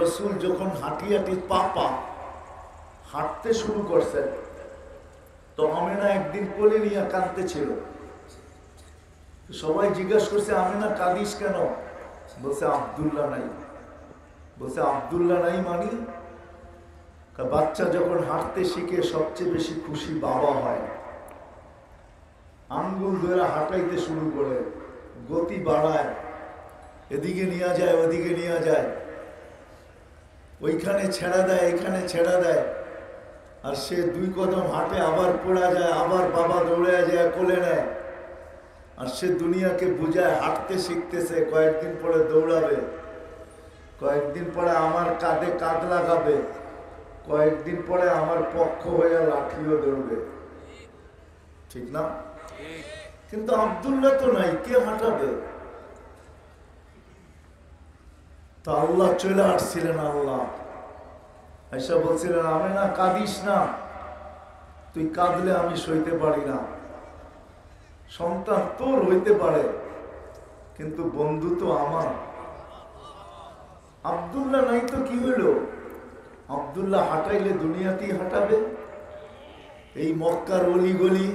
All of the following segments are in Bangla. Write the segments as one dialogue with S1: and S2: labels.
S1: রসুল যখন হাঁটি হাঁটি পা হাঁটতে শুরু করছেন, তো আমেনা একদিন কোলে নিয়ে কাঁদতেছিল। সবাই জিজ্ঞাসা করছে, আমেনা কাঁদিস কেন? বলছে আব্দুল্লাহ নাই। বলছে আব্দুল্লাহ নাই মানি? বাচ্চা যখন হাঁটতে শিখে সবচেয়ে বেশি খুশি বাবা হয়। আঙ্গুল ধরে হাঁটাইতে শুরু করে, গতি বাড়ায়, এদিকে নিয়ে যায় ওদিকে নিয়ে যায়, ওইখানে ছেড়া দেয় এখানে ছেড়া দেয়, আর সে 2 কদম হাঁটে আবার পড়া যায়, আবার বাবা দৌড়ে যায় কোলে নেয়, আর সে দুনিয়াকে বুঝায় হাঁটতে শিখতেছে, কয়েকদিন পরে দৌড়াবে, কয়েকদিন পরে আমার কাঁধে কাঁধ লাগাবে, কয়েকদিন পরে আমার পক্ষ হয়ে লাঠিও ধরবে। ঠিক না? কিন্তু আব্দুল্লাহ তো নাই, কে হাঁটাবে? তো আল্লাহ চলে আসছিলেন। আল্লাহ এসে বলছিলেন, আমি না কাঁদিস না, তুই কাঁদলে আমি সইতে পারি না। সন্তান তোর হইতে পারে, কিন্তু বন্ধু তো আমার। আব্দুল্লাহ নাই তো কি হইল? আব্দুল্লাহ হাঁটাইলে দুনিয়াতেই হাঁটাবে। এই মক্কার অলিগলি,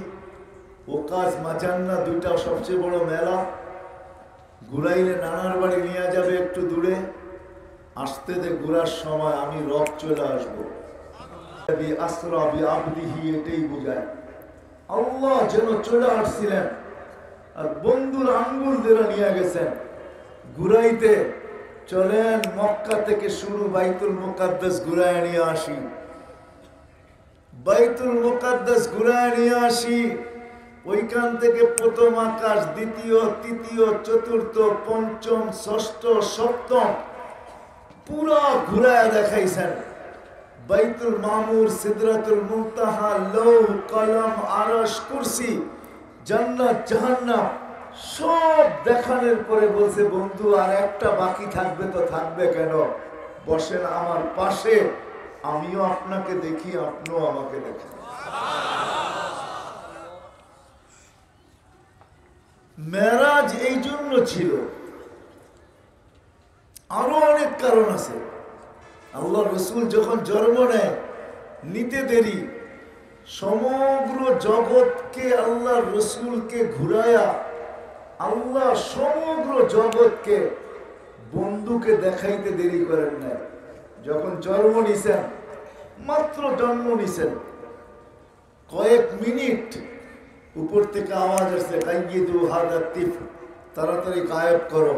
S1: ওকাজ মাজান্না, 2টা সবচেয়ে বড় মেলা, ঘুরাইলে নানার বাড়ি নিয়ে যাবে একটু দূরে, আসতে দে ঘুরার সময় আমি রব চলে আসবো। এটাই বোঝায়। আল্লাহ যেন চলে আসছিলেন, আর বন্ধুর আঙ্গুল ধরে নিয়ে গেছেন ঘুরাইতে। চলেন মক্কা থেকে শুরু, বাইতুল মুকাদ্দাস ঘুরায় নিয়ে আসি, বাইতুল মুকাদ্দাস ঘুরায় নিয়ে আসি। ওইখান থেকে প্রথম আকাশ, দ্বিতীয়, তৃতীয়, চতুর্থ, পঞ্চম, ষষ্ঠ, সপ্তম পুরা ঘুরায় দেখাইছেন। বাইতুল মামুর, সিদরাতুল মুনতাহা, লৌহ কলম, আরশ, কুরসি, জান্নাত, জাহান্নাম সব দেখানোর পরে বলছে, বন্ধু আর একটা বাকি থাকবে। তো থাকবে কেন? বসেন আমার পাশে, আমিও আপনাকে দেখি, আপনিও আমাকে দেখেন। মেরাজ এই জন্য ছিল, আরো অনেক কারণ আছে। আল্লাহ রসুল যখন জন্ম নেয়, নিতে দেরি, সমগ্র জগৎকে আল্লাহ রসুলকে ঘুরায়া আল্লাহ সমগ্র জগৎকে বন্ধুকে দেখাইতে দেরি করেন না। যখন জন্ম নিছেন, মাত্র জন্ম নিছেন, কয়েক মিনিট উপর থেকে আওয়াজ আসছে, কাইয়িদু হাদা তিফ, তাড়াতাড়ি গায়েব করো,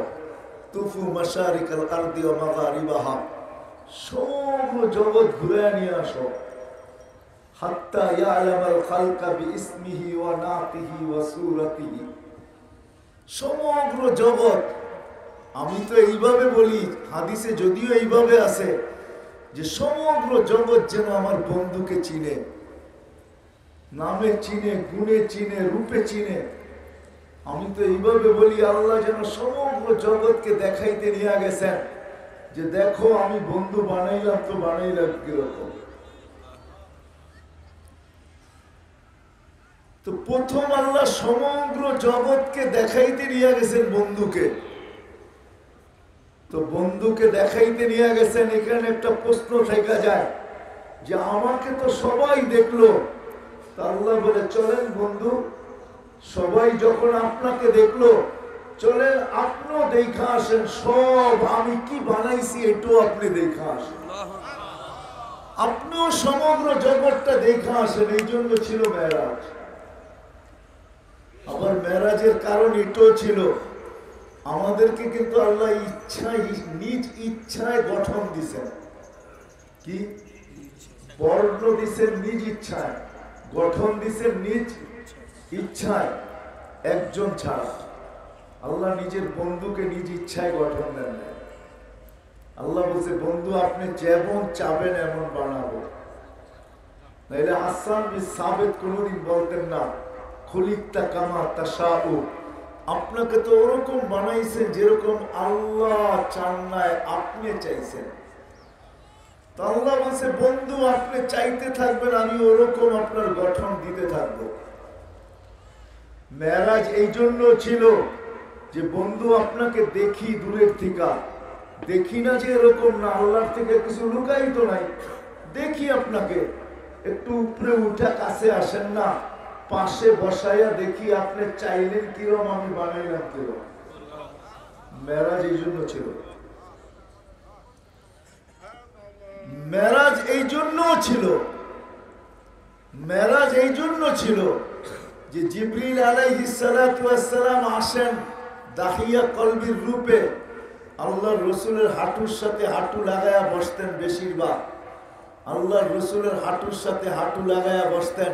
S1: তুফু মাশারিকাল আরদি ওয়া মাগারিবাহা, সমগ্র জগৎ ঘুরে নিয়ে আসো। হাত্তা ইয়ালামাল খালকা বিইসমিহি ওয়া নাতিহি ওয়া সূরাতিহি, সমগ্র জগৎ। আমি তো এইভাবে বলি, হাদিসে যদিও এইভাবে আছে যে সমগ্র জগৎ যেন আমার বন্ধুকে চিনে, নামে চিনে, গুণে চিনে, রূপে চিনে। আমি তো এইভাবে বলি, আল্লাহ যেন সমগ্র জগৎকে দেখাইতে নিয়ে গেছেন যে দেখো আমি বন্ধু বানাইলাম, তো বানাইলাম কিরকম। তো প্রথম আল্লাহ সমগ্র জগৎকে দেখাইতে নিয়ে গেছেন বন্ধুকে। তো বন্ধুকে দেখাইতে নিয়ে গেছেন, এখানে একটা প্রশ্ন থেকে যায় যে আমাকে তো সবাই দেখলো। তা আল্লাহ বলে, চলেন বন্ধু, সবাই যখন আপনাকে দেখলো, চলেন আপনিও দেখা আসেন, সব আমি কি বানাইছি এটাও আপনি দেখা আসেন, আপনিও সমগ্র জগৎটা দেখা আসেন। এই জন্য ছিল মেরাজ। আবার মেরাজের কারণ এটাও ছিল, আমাদেরকে কিন্তু আল্লাহ ইচ্ছায়, নিজ ইচ্ছায় গঠন দিছেন। কি বর্ণ দিছেন? নিজ ইচ্ছায়। গঠন দিছেন নিজ ইচ্ছায়, একজন ছাড়া। আল্লাহ নিজের বন্ধুকে নিজ ইচ্ছায় গঠন দেন। আল্লাহ বলছে, বন্ধু আপনি যেমন চাবেন এমন বানাবো। নাইলে হাসান বিন সাবিত কোনদিন বলতেন না, খুলিকতা কামা তাশাউ, আপনাকে তো ওরকম বানাইছেন যেরকম আল্লাহ চান নাই, আপনি চাইছেন। তো আল্লাহ বলছে, বন্ধু আপনি চাইতে থাকবেন, আমি ওরকম আপনার গঠন দিতে থাকবো। মেরাজ এই জন্য ছিল যে বন্ধু আপনাকে দেখি দূরের থেকে, দেখি না যে এরকম না, আল্লাহর থেকে কিছু লুকাই তো নাই। দেখি আপনাকে, একটু উপরে উঠে কাছে আসেন না, পাশে বসাইয়া দেখি আপনি চাইলেন কিরম, আমি বানাইলাম কিরম। মেরাজ এই জন্য ছিল, মেরাজ এই জন্য ছিল, মেরাজ এই জন্য ছিল যে জিবরিল আলাইহিস সালাতু ওয়াস সালাম আসেন দাহিয়া কলবির রূপে। আল্লাহর রসুলের হাঁটুর সাথে হাঁটু লাগায়া বসতেন, বেশিরভাগ আল্লাহর রসুলের হাঁটুর সাথে হাঁটু লাগায়া বসতেন।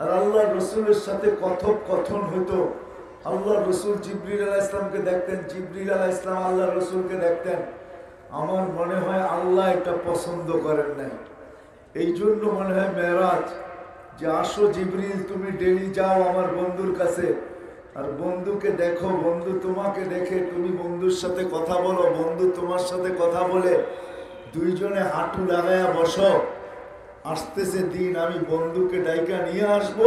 S1: আর আল্লাহর রসুলের সাথে কথোপকথন হতো। আল্লাহর রসুল জিবরিল আলাইহিস সালামকে দেখতেন, জিবরিল আলাইহিস সালাম আল্লাহর রসুলকে দেখতেন। আমার মনে হয় আল্লাহ এটা পছন্দ করেন নাই, এই জন্য মনে হয় মেরাজ, যে আসো জিবরিল তুমি ডেলি যাও আমার বন্ধুর কাছে, আর বন্ধুকে দেখো, বন্ধু তোমাকে দেখে তুমি বন্ধুর সাথে কথা বলো, বন্ধু তোমার সাথে কথা বলে, দুইজনে হাঁটু লাগায়া বসো। আসতেছে দিন আমি বন্ধুকে ডাইকা নিয়ে আসব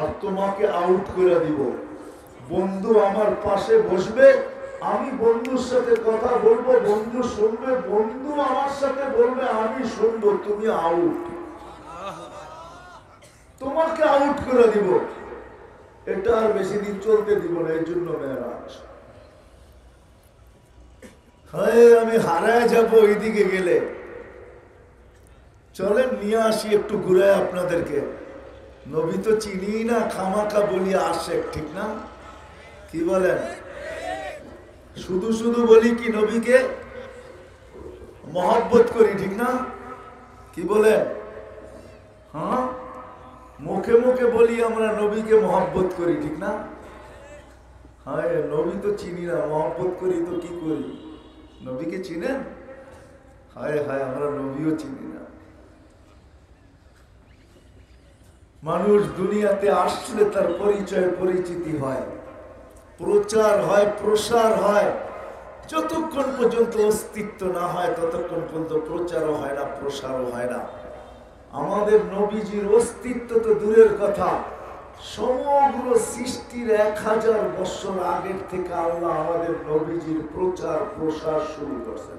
S1: আর তোমাকে আউট করে দিব। বন্ধু আমার পাশে বসবে, আমি বন্ধুর সাথে কথা বলবো, বন্ধু শুনবে, বন্ধু আমার সাথে বলবে, আমি শুনবো, তুমি আউট, তোমাকে আউট করে দিব। এটা আর বেশি দিন চলতে দিব না, এই জন্য মেরাজ। হ্যাঁ আমি হারায় যাব ওইদিকে গেলে, চলেন নিয়ে আসি একটু ঘুরে আপনাদেরকে। নবী তো চিনি না, খামাখা বলি আসে, ঠিক না? কি বলেন? শুধু শুধু বলি কি নবীকে মহব্বত করি, ঠিক না? কি বলেন? হ্যাঁ মুখে মুখে বলি আমরা নবীকে মহব্বত করি, ঠিক না? হ্যাঁ নবী তো চিনি না, মহব্বত করি তো কি করি? নবীকে চিনেন? হায় হায় আমরা নবীও চিনি না। মানুষ দুনিয়াতে আসলে তার পরিচয় পরিচিতি হয়, প্রচার হয়, প্রসার হয়। যতক্ষণ পর্যন্ত অস্তিত্ব না হয় ততক্ষণ পর্যন্ত প্রচারও হয় না, প্রসারও হয় না। আমাদের নবীজির অস্তিত্ব তো দূরের কথা, সমগ্র সৃষ্টির 1000 বছর আগের থেকে আল্লাহ আমাদের নবীজির প্রচার প্রসার শুরু করছেন।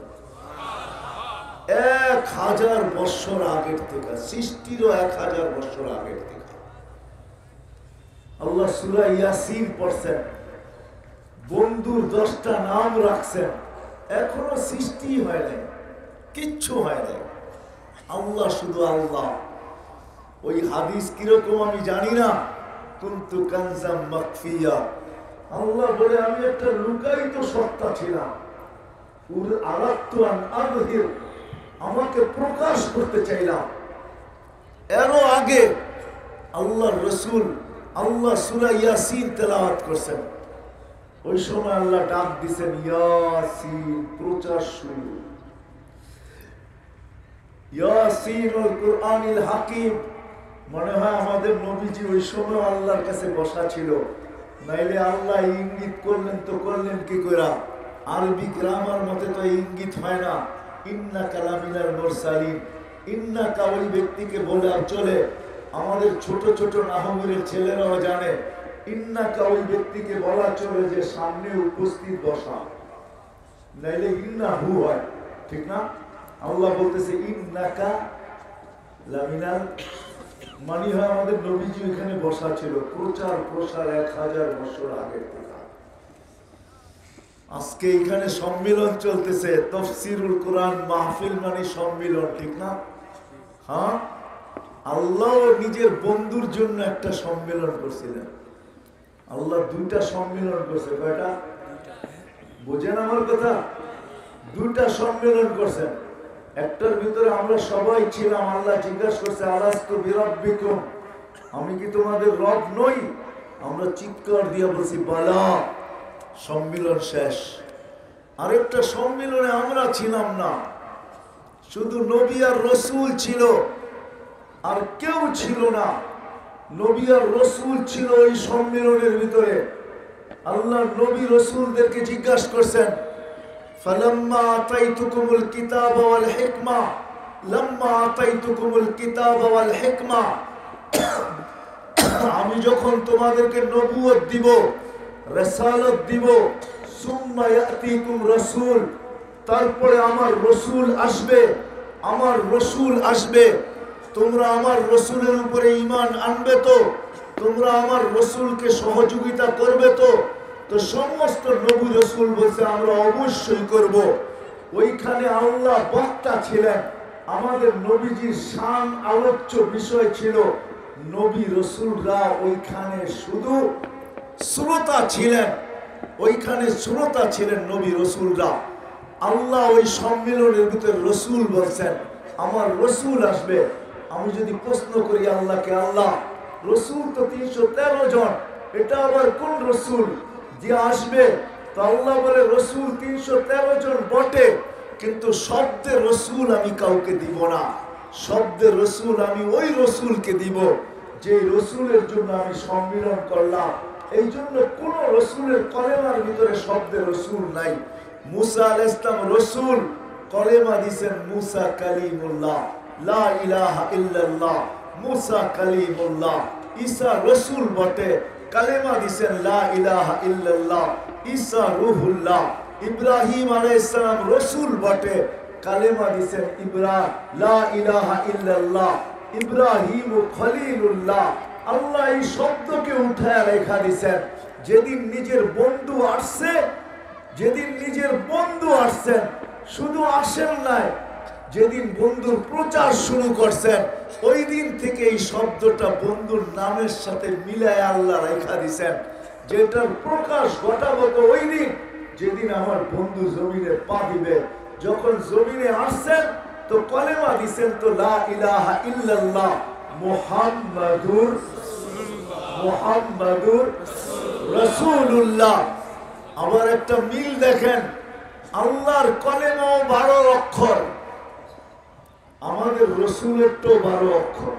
S1: 1000 বছর আগের থেকে, সৃষ্টিরও 1000 বছর আগের থেকে আল্লাহ সূরা ইয়াসিন পড়ছেন, বন্ধুর 10টা নাম রাখছেন। এখনো সৃষ্টি হয় নাই, কিচ্ছু হয় নাই, আল্লাহ শুধু আল্লাহ। ওই হাদিস কিরকম আমি জানি না, কুনতু কানজাম মাখফিয়া, আল্লাহ বলে আমি একটা লুকায়িত সত্তা ছিলাম, আমাকে প্রকাশ করতে চাইলাম। এরও আগে আল্লাহর রাসূল আল্লাহ সূরা ইয়াসিন তেলাওয়াত করছেন, ওই সময় আল্লাহ ডাক দিছেন ইয়াসিন, প্রচার শুরু। ইয়াসিনুল কুরআনিল হাকিম, মনে হয় আমাদের নবীজি ওই সময় আল্লাহর কাছে বসা ছিল, নাইলে আল্লাহ ইঙ্গিত করলেন তো করলেন কি কইরা? আরবি গ্রামার মতে তো ইঙ্গিত হয় না। ইন্নাকা লামিনাল মুরসালিন, ইন্নাকা ওই ব্যক্তিকে বলে আর চলে, আমাদের ছোট ছোট নাহমীরের ছেলেরাও জানে ইন্নাকা ওই ব্যক্তিকে বলা চলে যে সামনে উপস্থিত বসা, নাইলে ইন্নাহু হয়, ঠিক না? আল্লাহ বলতেছে ইন্নাকা লামিনাল, মানে হয় আমাদের নবীজি এখানে বসা ছিল। প্রচার প্রসার 1000 বছর আগে থেকে। আজকে এখানে সম্মেলন চলতেছে, তাফসীরুল কোরআন মাহফিল মানে সম্মেলন, ঠিক না? হ্যাঁ আল্লাহ নিজের বন্ধুর জন্য একটা সম্মেলন করছিলেন। আল্লাহ 2টা সম্মেলন করছে, কয়টা? বুঝেন আমার কথা? 2টা সম্মেলন করছেন। একটার ভিতরে আমরা সবাই ছিলাম, আল্লাহ জিজ্ঞাসা করছে আলাস্তু বিরাব্বিকুম, আমি কি তোমাদের রব নই? আমরা চিৎকার দিয়ে বলছি বালা, সম্মেলন শেষ। আরেকটা সম্মেলনে আমরা ছিলাম না, শুধু নবী আর রাসূল ছিল, আর কেউ ছিল না। নবী আর রাসূল ছিল ওই সম্মেলনের ভিতরে। আল্লাহ নবী রাসূলদেরকে জিজ্ঞাসা করছেন ফালাম্মা আতাইতুকুমুল কিতাবা ওয়াল হিকমা, লাম্মা আতাইতুকুমুল কিতাবা ওয়াল হিকমা, আমি যখন তোমাদেরকে নবুয়ত দিব, রিসালাত দিব, সুম্মা ইয়াতিকুম রাসূল, তারপরে আমার রসুল আসবে, আমার রসুল আসবে, তোমরা আমার রসুলের উপরে ঈমান আনবে তো, তোমরা আমার রসুলকে সহযোগিতা করবে তো। তো সমস্ত নবী রসুল বলছে আমরা অবশ্যই করব। ওইখানে আল্লাহ বক্তা ছিলেন, আমাদের নবীজির শান আলোচ্য বিষয় ছিল। নবী রসুলরা ওইখানে শুধু শ্রোতা ছিলেন, ওইখানে শ্রোতা ছিলেন নবী রসুলরা। আল্লাহ ওই সম্মেলনের ভিতরে রসুল বলছেন আমার রসুল আসবে। আমি যদি প্রশ্ন করি আল্লাহকে, আল্লাহ রসুল তো 313 জন, এটা আবার কোন রসুল যে আসবে? তো আল্লাহ বলে রসুল 313 জন বটে, কিন্তু শব্দে রসুল আমি কাউকে দিব না। শব্দে রসুল আমি ওই রসুলকে দিব যে রসুলের জন্য আমি সম্মিলন করলাম। এই জন্য কোন রসুলের কলেমার ভিতরে শব্দে রসুল নাই। মুসা আলাইহিস সালাম রসুল, কলেমা দিয়েছেন মুসা কালিমুল্লাহ, লা ইলাহা ইল্লাল্লাহ, মুসা কালিমুল্লাহ। ঈসা রসুল বটে, কালেমা দিয়েছেন লা ইলাহা ইল্লাল্লাহ, ঈসা রূহুল্লাহ। ইব্রাহিম আলাইহিস সালাম রসুল বটে, কালেমা দিয়েছেন লা ইলাহা ইল্লাল্লাহ, ইব্রাহিম খলিলুল্লাহ। আল্লাহ এই শব্দকে উঠায় রেখা দিয়েছেন। যেদিন নিজের বন্ধু আসছে, যেদিন নিজের বন্ধু আসছেন, শুধু আসেন নাই, যেদিন বন্ধুর প্রচার শুরু করছেন, ওই দিন থেকে এই শব্দটা বন্ধুর নামের সাথে মিলায় আল্লাহ রেখা দিয়েছেন। যেটার প্রকাশ ঘটাবো তো ওই দিন যেদিন আমার বন্ধু জমিনে পা দিবে। যখন জমিনে আসছেন তো কলেমা দিছেন তো লা ইলাহা ইল্লাল্লাহ মুহাম্মাদুর রাসূলুল্লাহ। আবার একটা মিল দেখেন, আল্লাহর কলেমাও 12 অক্ষর, আমাদের রসুলের তো 12 অক্ষর।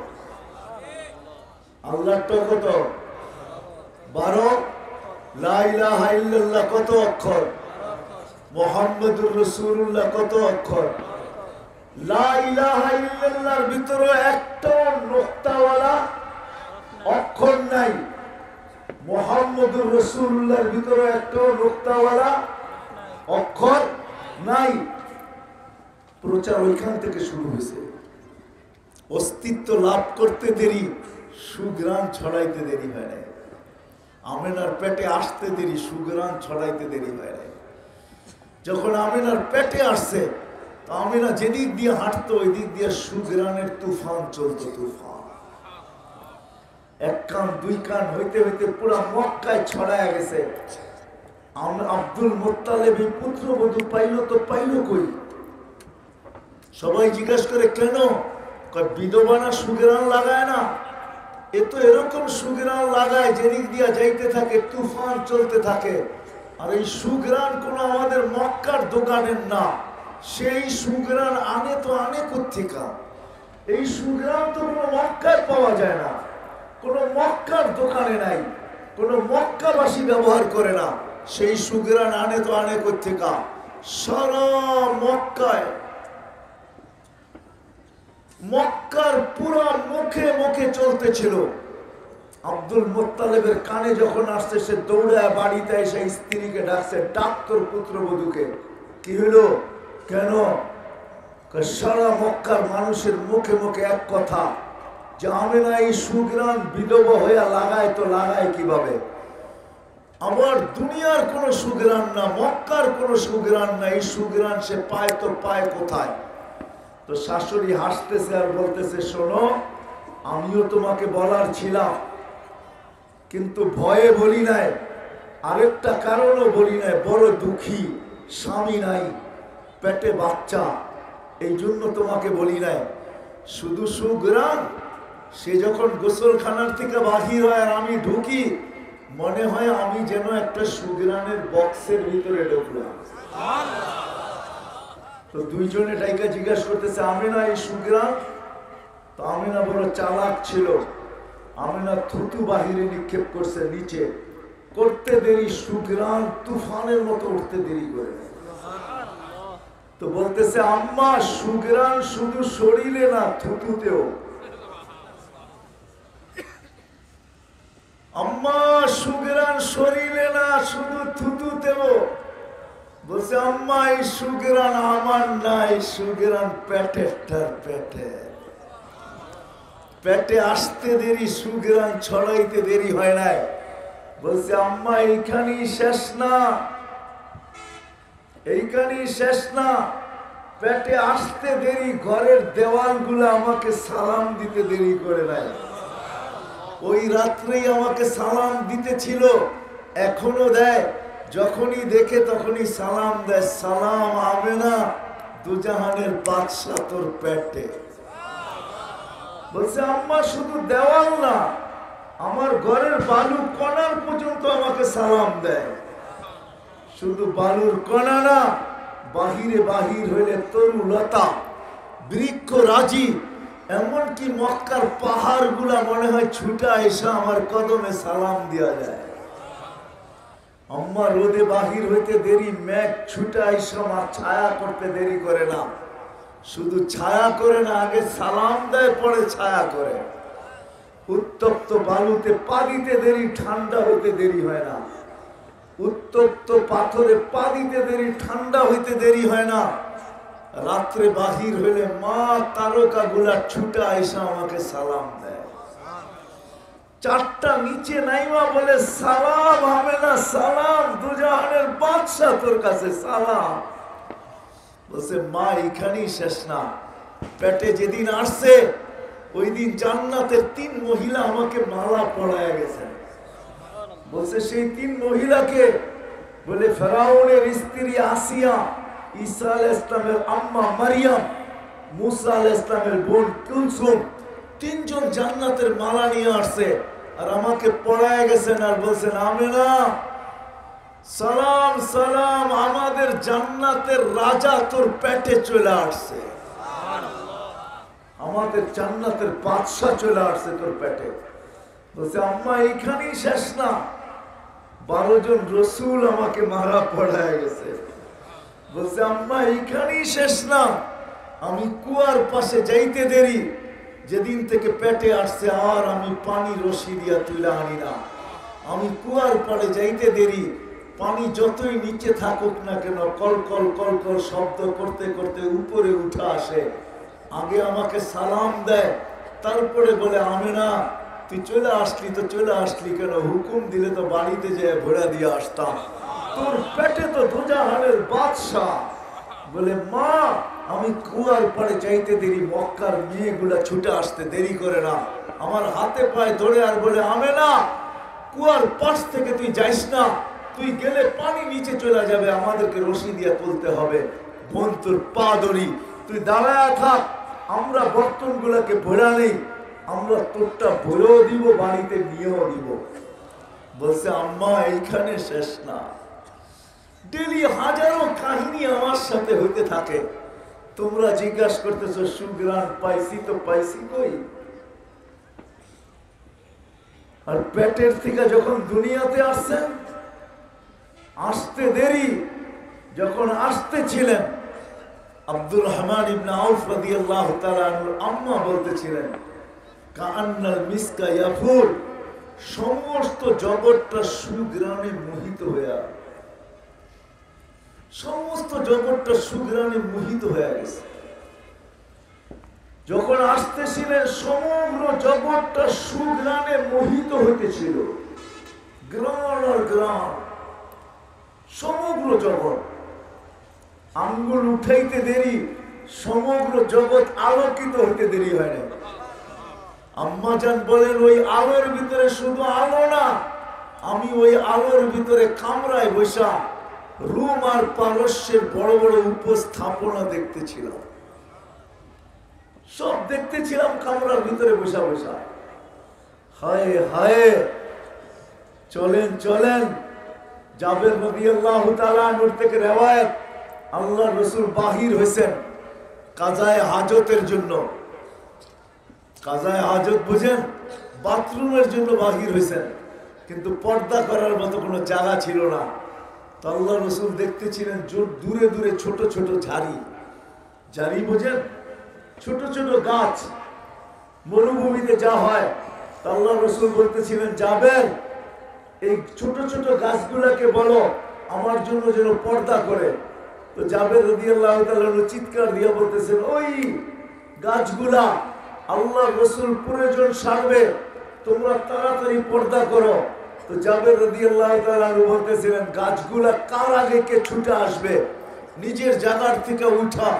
S1: আল্লাহরটা কত? 12। লা ইলাহা ইল্লাল্লাহ কত অক্ষর? মুহাম্মাদুর রাসূলুল্লাহ কত অক্ষর? লা ইলাহা ইল্লাল্লাহর ভিতরে একটা নোক্তাওয়ালা অক্ষর নাই। মুহাম্মাদুর রাসূলুল্লাহর ভিতরে একটা নোক্তাওয়ালা অক্ষর নাই। প্রচার ওইখান থেকে শুরু হয়েছে। অস্তিত্ব লাভ করতে দেরি, সুগ্রাণ ছড়াইতে দেরি হয় না। আমেনার পেটে আসতে দেরি, সুগ্রাণ ছড়াইতে দেরি হয় না। যখন আমেনার পেটে আসছে, তো আমেনা যেদিক দিয়ে হাঁটতো ওই দিক দিয়ে সুগ্রাণের তুফান চলতো, তুফান। এক কান দুই কান হইতে হইতে পুরা মক্কায় ছড়ায় গেছে। আব্দুল মুত্তালিব এই পুত্রবধূ পাইল তো পাইল কই? সবাই জিজ্ঞাসা করে কেন? বিধবানা সুগ্রাণ লাগায় না? এ তো এরকম সুগ্রাণ লাগায় যেদিক দিয়া যাইতে থাকে তুফান চলতে থাকে। আর এই সুগ্রাণ কোন আমাদের মক্কার দোকানের না, সেই সুগ্রাণ আনে তো আনে কোত্থেকা? এই সুগ্রাণ তো কোনো মক্কায় পাওয়া যায় না, কোনো মক্কার দোকানে নাই, কোনো মক্কাবাসী ব্যবহার করে না। সেই সুগ্রাণ আনে তো আনে কোত্থেকা? সারা মক্কায়, মক্কার পুরা মুখে মুখে চলতেছিল। আব্দুল মুত্তালিবের কানে যখন আসছে, সে দৌড়ায় বাড়িতে এসে স্ত্রীকে ডাকছে, ডাক্তার পুত্রবধূকে। কি হলো? কেন? সারা মক্কার মানুষের মুখে মুখে এক কথা যে আমেনা এই সুগ্রাণ বিধবা হইয়া লাগায় তো লাগায় কিভাবে? আমার দুনিয়ার কোন সুগ্রাণ না, মক্কার কোন সুগ্রাণ না, এই সুগ্রাণ সে পায় তো পায় কোথায়? তো শাশুড়ি হাসতেছে আর বলতেছে, শোনো, আমিও তোমাকে বলার ছিলাম, কিন্তু ভয়ে বলি নাই, আরেকটা কারণও বলি নাই, বড় দুঃখী, স্বামী নাই, পেটে বাচ্চা, এই জন্য তোমাকে বলি নাই। শুধু সুগ্রাণ, সে যখন গোসলখানার থেকে বাহির হয় আর আমি ঢুকি, মনে হয় আমি যেন একটা সুগ্রাণের বক্সের ভিতরে ঢুকলাম। তো দুইজনে ডাইকা জিজ্ঞাসা করতেছে, আমেনা এই সুগ্রাণ? তো আমেনা বড় চালাক ছিল, আমেনা থুতু বাহিরে নিক্ষেপ করছে নিচে, করতে দেরি সুগ্রাণ তুফানের মতো উঠতে দেরি করে। তো বলতেছে, আম্মা সুগ্রাণ শুধু শরীরে না, থুতুতেও। আম্মা সুগ্রাণ শরীরে না, শুধু থুতুতেও। বলছে আম্মা এই সুগেরান আমার নাই, সুগেরান পেটেরটার পেটে। পেটে আসতে দেরি, সুগেরান ছড়াইতে দেরি হয় নাই। বলছে আম্মা এইখানেই শেষ না, এইখানেই শেষ না, পেটে আসতে দেরি, ঘরের দেওয়ালগুলো আমাকে সালাম দিতে দেরি করে নাই। ওই রাত্রেই আমাকে সালাম দিতেছিল, এখনো দেয়। যখনই দেখে তখনই সালাম দেয়, সালাম আমেনা, দুজাহানের বাদশা তোর পেটে। বলছে আম্মা শুধু দেওয়াল না, আমার ঘরের বালু কণার পর্যন্ত আমাকে সালাম দেয়। শুধু বালুর কণা না, বাহিরে বাহির হইলে তরু লতা বৃক্ষ রাজি, এমনকি মক্কার পাহাড় গুলা মনে হয় ছুটা এসে আমার কদমে সালাম দেওয়া যায়। আম্মা রোদে বাহির হইতে দেরি, মেঘ ছুটা এসে আমার ছায়া করতে দেরি করে না। শুধু ছায়া করে না, আগে সালাম দেয়, পরে ছায়া করে। উত্তপ্ত বালুতে পা দিতে দেরি, ঠান্ডা হইতে দেরি হয় না। উত্তপ্ত পাথরে পা দিতে দেরি, ঠান্ডা হইতে দেরি হয় না। রাত্রে বাহির হইলে মা তারকা গুলা ছুটা এসে আমাকে সালাম দেয়। চারটা নিচে নাইমা বলে সালাম আমেনা, সালাম দুজাহানের বাদশা তোর কাছে সালাম। বলছে মা এখানেই শেষ না, পেটে যেদিন আসছে ওই দিন জান্নাতের 3 মহিলা আমাকে মালা পরায় গেছে। বলছে সেই 3 মহিলাকে বলে ফেরাউনের স্ত্রী আসিয়া, ঈসা আলাইহিস সালামের আম্মা মারিয়াম, মুসা আলাইহিস সালামের বোন কুলসুম, 3 জন জান্নাতের মালা নিয়ে আসছে আর আমাকে পরায় গেছেন। আর বলছেন আমেনা সালাম সালাম, আমাদের জান্নাতের রাজা তোর পেটে চলে আসছে, আমাদের জান্নাতের বাদশা চলে আসছে তোর পেটে। বলছে আম্মা এইখানেই শেষ না, 12 জন রসুল আমাকে মারা পড়ায় গেছে। বলছে আম্মা এইখানেই শেষ না, আমি কুয়ার পাশে যাইতে দেরি, যেদিন থেকে পেটে আসছে আর আমি পানি রশি দিয়া তুলে আনি না। আমি কুয়ার পাড়ে যাইতে দেরি, পানি যতই নিচে থাকুক না কেন কলকল কলকল শব্দ করতে করতে উপরে উঠে আসে। আগে আমাকে সালাম দেয়, তারপরে বলে আমেনা তুই চলে আসলি তো চলে আসলি কেন, হুকুম দিলে তো বাড়িতে যেয়ে ভরা দিয়ে আসতাম, তোর পেটে তো দুজাহানের বাদশা। বলে মা আমি কুয়ার পাড়ে যাইতে দেরি, মক্কার মেয়েগুলা ছুটে আসতে দেরি করে না, আমার হাতে পায়ে ধরে আর বলে আমেনা কুয়ার পাশ থেকে তুই যাইস না, তুই গেলে পানি নিচে চলে যাবে, আমাদেরকে রশি দিয়ে তুলতে হবে। বোন তোর পা ধরি, তুই দাঁড়ায় থাক, আমরা বর্তন গুলাকে ভরা নেই, আমরা তোরটা ভরেও দিব, বাড়িতে নিয়েও দিব। বলছে আম্মা এইখানে শেষ না, ডেলি হাজারো কাহিনী আমার সাথে হইতে থাকে। তোমরা জিজ্ঞাসা করতেছো সুগ্রাণ পাইছি, তো পাইছি কই? আর পেটের থেকে যখন দুনিয়াতে আসছেন, আসতে দেরি, যখন আসতেছিলেন আব্দুর রহমান ইবনে আউফ রাদিয়াল্লাহু তাআলা আনহুর আম্মা বলতেছিলেন কাআন্নাল মিসকা ইয়াফুর, সমস্ত জগৎটা সুঘ্রাণে মোহিত হয়ে, সমস্ত জগৎটা সুঘ্রাণে মোহিত হয়ে গেছে। যখন আসতেছিলেন সমগ্র জগৎটা সুঘ্রাণে মোহিত হইতেছিল, গ্রাম আর গ্রাম, সমগ্র জগৎ। আঙ্গুল উঠাইতে দেরি, সমগ্র জগৎ আলোকিত হইতে দেরি হয় না। আম্মা জান বলেন ওই আলোর ভিতরে শুধু আলো না, আমি ওই আলোর ভিতরে কামরায় বসা রোম আর পারস্যের বড় বড় উপস্থাপনা দেখতেছিলাম, সব দেখতেছিলাম কামরার ভিতরে বসা বসা। হায় হায়, চলেন চলেন, জাবের রাদিয়াল্লাহু তাআলা আনহু থেকে রিওয়ায়াত, আল্লাহর রাসূল বাহির হয়েছেন কাজায়ে হাজতের জন্য। কাজায়ে হাজত বুঝেন, বাথরুমের জন্য বাহির হয়েছেন, কিন্তু পর্দা করার মতো কোনো জায়গা ছিল না। তো আল্লাহ রাসূল দেখতেছিলেন দূরে দূরে ছোট ছোট ঝাড়ি, ঝাড়ি বুঝেন, ছোট ছোট গাছ, মরুভূমিতে যা হয়। তো আল্লাহ রাসূল বলতেছিলেন জাবের, এই ছোট ছোট গাছগুলোকে বলো আমার জন্য যেন পর্দা করে। তো জাবের রাদিয়াল্লাহু তাআলা চিৎকার দিয়ে বলতেছেন, ওই গাছগুলা আল্লাহ রসুল প্রয়োজন সারবে, তোমরা তাড়াতাড়ি পর্দা করো। তো জাবের রাদিয়াল্লাহু তাআলা বলতেছিলেন, গাছগুলা কার আগে কে ছুটে আসবে, নিজের জায়গার থেকে উঠা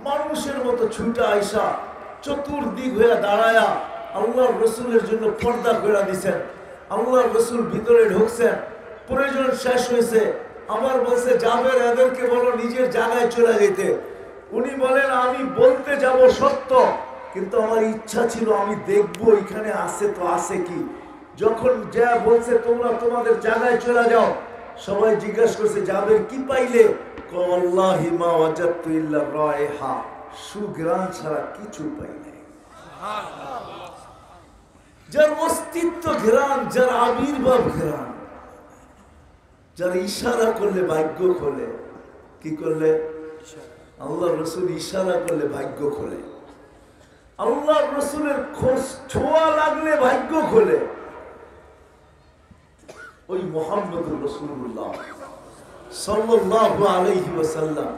S1: মানুষের মতো ছুটে আইসা চতুর্দিক হয়ে দাঁড়ায়া আল্লাহ রসুলের জন্য পর্দা করে দিছেন। আল্লাহ রসুল ভিতরে ঢুকছেন, প্রয়োজন শেষ হয়েছে, আবার বলছে জাবের এদেরকে বলো নিজের জায়গায় চলে যেতে। উনি বলেন, আমি বলতে যাব সত্য, কিন্তু আমার ইচ্ছা ছিল আমি দেখবো এখানে আছে তো আছে কি। যখন যা বলছে তোমরা তোমাদের জায়গায় চলে যাও, সবাই জিজ্ঞাসা করছে জাবের কি পাইলে? আল্লাহি মা ওয়াজাদতু ইল্লা রায়হা, সুঘ্রাণ ছাড়া কিছু পাই নাই। যার অস্তিত্ব ঘ্রাণ, যার আবির্ভাব ঘ্রাণ, যার ইশারা করলে ভাগ্য খোলে। কি করলে? আল্লাহ রসুল ইশারা করলে ভাগ্য খোলে। আল্লাহ রসুলের খোঁজ ছোঁয়া লাগলে ভাগ্য খোলে। ওই মুহাম্মদুর রাসূলুল্লাহ সাল্লাল্লাহু আলাইহি ওয়াসাল্লাম